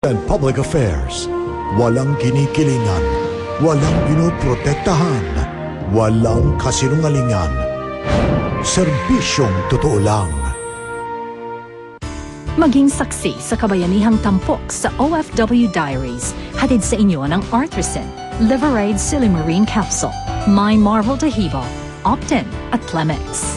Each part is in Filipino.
and Public Affairs. Walang kinikilingan, walang pinoprotektahan, walang kasinungalingan. Serbisyong totoo lang. Maging saksi sa kabayanihang tampok sa OFW Diaries. Hatid sa inyo ng Arthursin, Liverade Silimarine Capsule, My Marvel Tahibo, Optin at Clemex.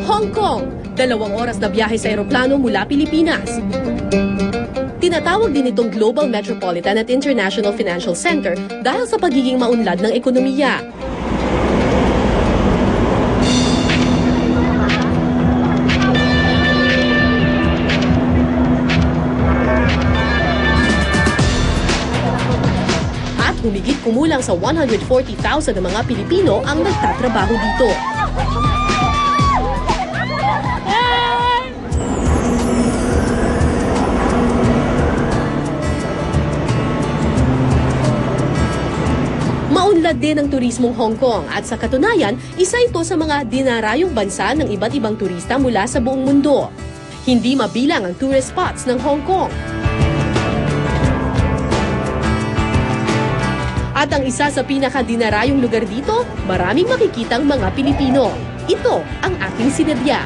Hong Kong, 2 oras na biyahe sa eroplano mula Pilipinas. Tinatawag din itong Global Metropolitan at International Financial Center dahil sa pagiging maunlad ng ekonomiya. At humigit kumulang sa 140,000 na mga Pilipino ang nagtatrabaho dito. Maunlad din ang turismong Hong Kong at sa katunayan, isa ito sa mga dinarayong bansa ng iba't ibang turista mula sa buong mundo. Hindi mabilang ang tourist spots ng Hong Kong. At ang isa sa pinakadinarayong lugar dito, maraming makikitang mga Pilipino. Ito ang aking sinadya.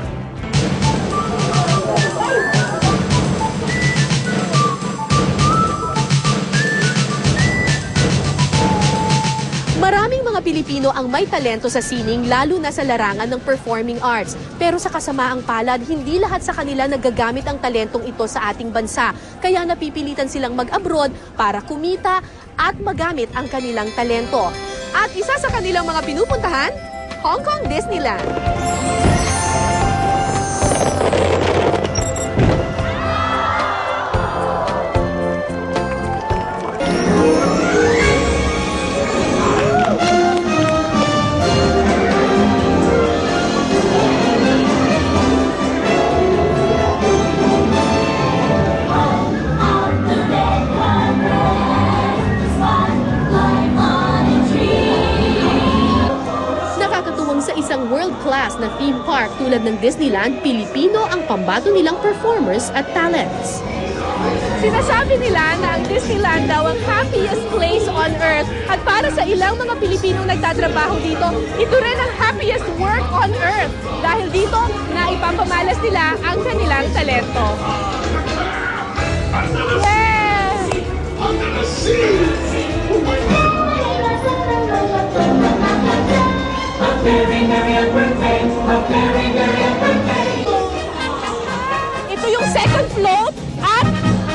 Maraming mga Pilipino ang may talento sa sining lalo na sa larangan ng performing arts. Pero sa kasamaang palad, hindi lahat sa kanila nagagamit ang talentong ito sa ating bansa. Kaya napipilitan silang mag-abroad para kumita at magamit ang kanilang talento. At isa sa kanilang mga pinupuntahan, Hong Kong Disneyland. Isang world-class na theme park tulad ng Disneyland, Pilipino ang pambato nilang performers at talents. Sinasabi nila na ang Disneyland daw ang happiest place on earth at para sa ilang mga Pilipinong nagtatrabaho dito, ito rin ang happiest work on earth dahil dito na ipapamalas nila ang kanilang talento. Yeah! Ito yung second float at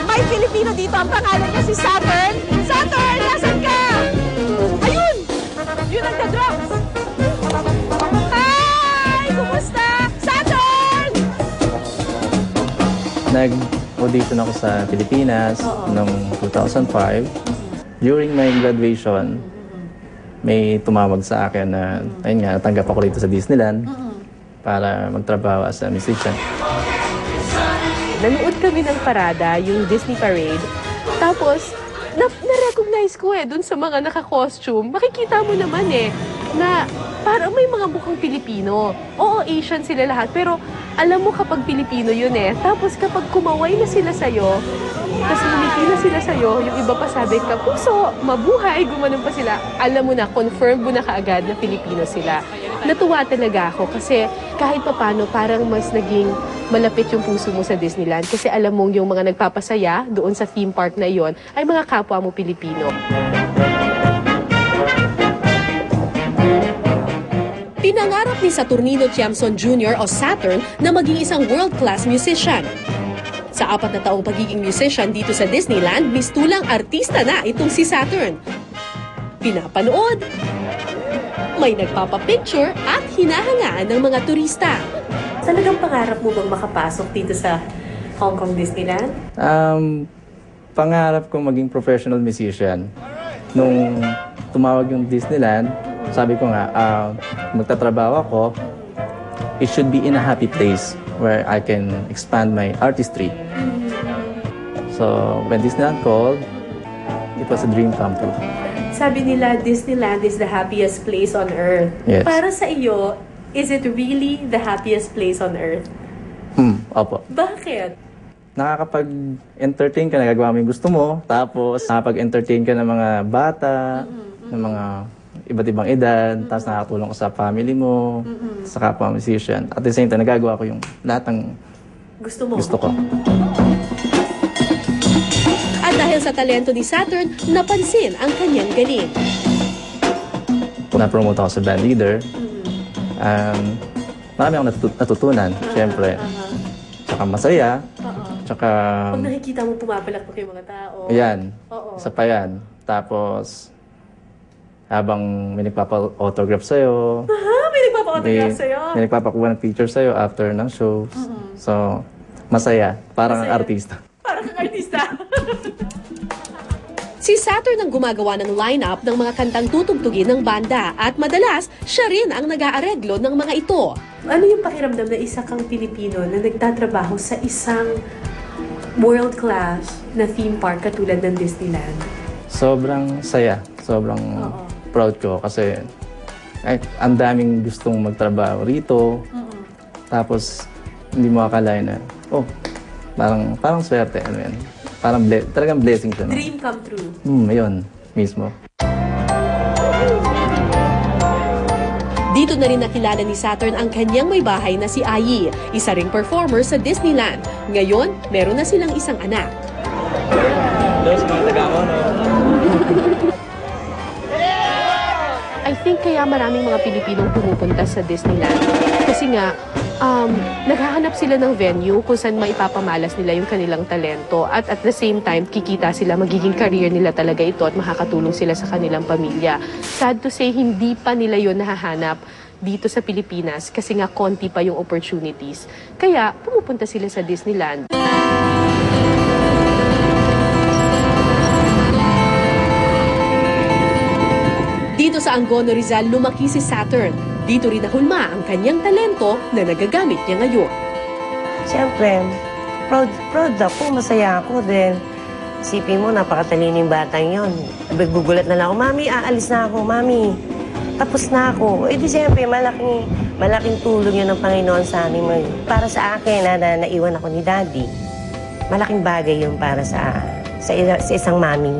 may Pilipino dito. Ang pangalan niya si Saturn. Saturn, nasan ka? Ayun! Yun ang the-drops. Hi! Kumusta? Saturn! Nag-audition ako sa Pilipinas noong 2005. During my graduation, may tumawag sa akin na, ayun nga, natanggap ako rito sa Disneyland para magtrabaho as a musician. Nanood kami ng parada, yung Disney Parade. Tapos, na-recognize ko dun sa mga naka-costume. Makikita mo naman na parang may mga mukhang Pilipino. Oo, Asian sila lahat, pero alam mo kapag Pilipino yun Tapos kapag kumaway na sila sa'yo, tapos lumiti na sila sa'yo, yung iba pa sabi ka, puso, mabuhay, gumanon pa sila. Alam mo na, confirm mo na kaagad na Pilipino sila. Natuwa talaga ako kasi kahit papano parang mas naging malapit yung puso mo sa Disneyland kasi alam mong yung mga nagpapasaya doon sa theme park na iyon ay mga kapwa mo Pilipino. Pinangarap ni Saturnino Tiamson Jr. o Saturn na maging isang world-class musician. Sa 4 na taong pagiging musician dito sa Disneyland, mistulang artista na itong si Saturn. Pinapanood, may nagpapapicture at hinahangaan ng mga turista. Talagang pangarap mo bang makapasok dito sa Hong Kong Disneyland? Pangarap kong maging professional musician. Nung tumawag yung Disneyland, sabi ko nga, magtatrabaho ako, it should be in a happy place where I can expand my artistry. So when Disneyland called, it was a dream come true. sabi nila Disneyland is the happiest place on earth. Yes. Para sa iyo, is it really the happiest place on earth? Opo. Bakit? Nakakapag-entertain ka, nagagawa mo yung gusto mo, tapos nakapag-entertain ka ng mga bata, ng mga iba't ibang edad, tapos nakakatulong ka sa family mo, sa kapwa musician. At the same time, nagagawa ko yung lahat ng Gusto mo? gusto ko. At dahil sa talento ni Saturn, napansin ang kanyang galing. Na-promote ako sa band leader. Marami akong natutunan, syempre. Tsaka masaya. Tsaka, Pag nakikita mo pumapalakpak yung mga tao. ayan, Oo. isa pa yan. Tapos, habang may nagpapa-autograph sa'yo, May nagpapa-autograph sa'yo. may nagpapakuha ng picture sa'yo after ng shows. So, masaya. Parang Masaya. artista. Parang kang artista. Si Saturn ang gumagawa ng lineup ng mga kantang tutugtugin ng banda at madalas siya rin ang nag-aareglo ng mga ito. Ano yung pakiramdam na isa kang Pilipino na nagtatrabaho sa isang world-class na theme park katulad ng Disneyland? Sobrang saya. Sobrang proud ko kasi ang daming gustong magtrabaho rito. Tapos, hindi mo akalain na, parang swerte. Ano yan? Parang talagang blessing siya. No? Dream come true. Ayun, mismo. Dito na rin nakilala ni Saturn ang kanyang may bahay na si Ayi, isa ring performer sa Disneyland. Ngayon, meron na silang isang anak. I think kaya maraming mga Pilipinong pumupunta sa Disneyland. Kasi nga, naghahanap sila ng venue kung saan maipapamalas nila yung kanilang talento. At the same time, kikita sila, magiging career nila talaga ito at makakatulong sila sa kanilang pamilya. Sad to say, hindi pa nila yun nahahanap dito sa Pilipinas kasi nga konti pa yung opportunities. Kaya pumupunta sila sa Disneyland. Dito sa Angono, Rizal, lumaki si Saturn. Dito rin nahulma ang kanyang talento na nagagamit niya ngayon. Siyempre, proud ako, masaya ako din. Isipin mo, napakatalino yung batang yun. Gugulat na lang ako, Mami, aalis na ako, Mami. Tapos na ako. Eh di siyempre, malaking tulong yun ng Panginoon sa amin. Para sa akin, na naiwan ako ni Daddy. Malaking bagay yun para sa isang mami.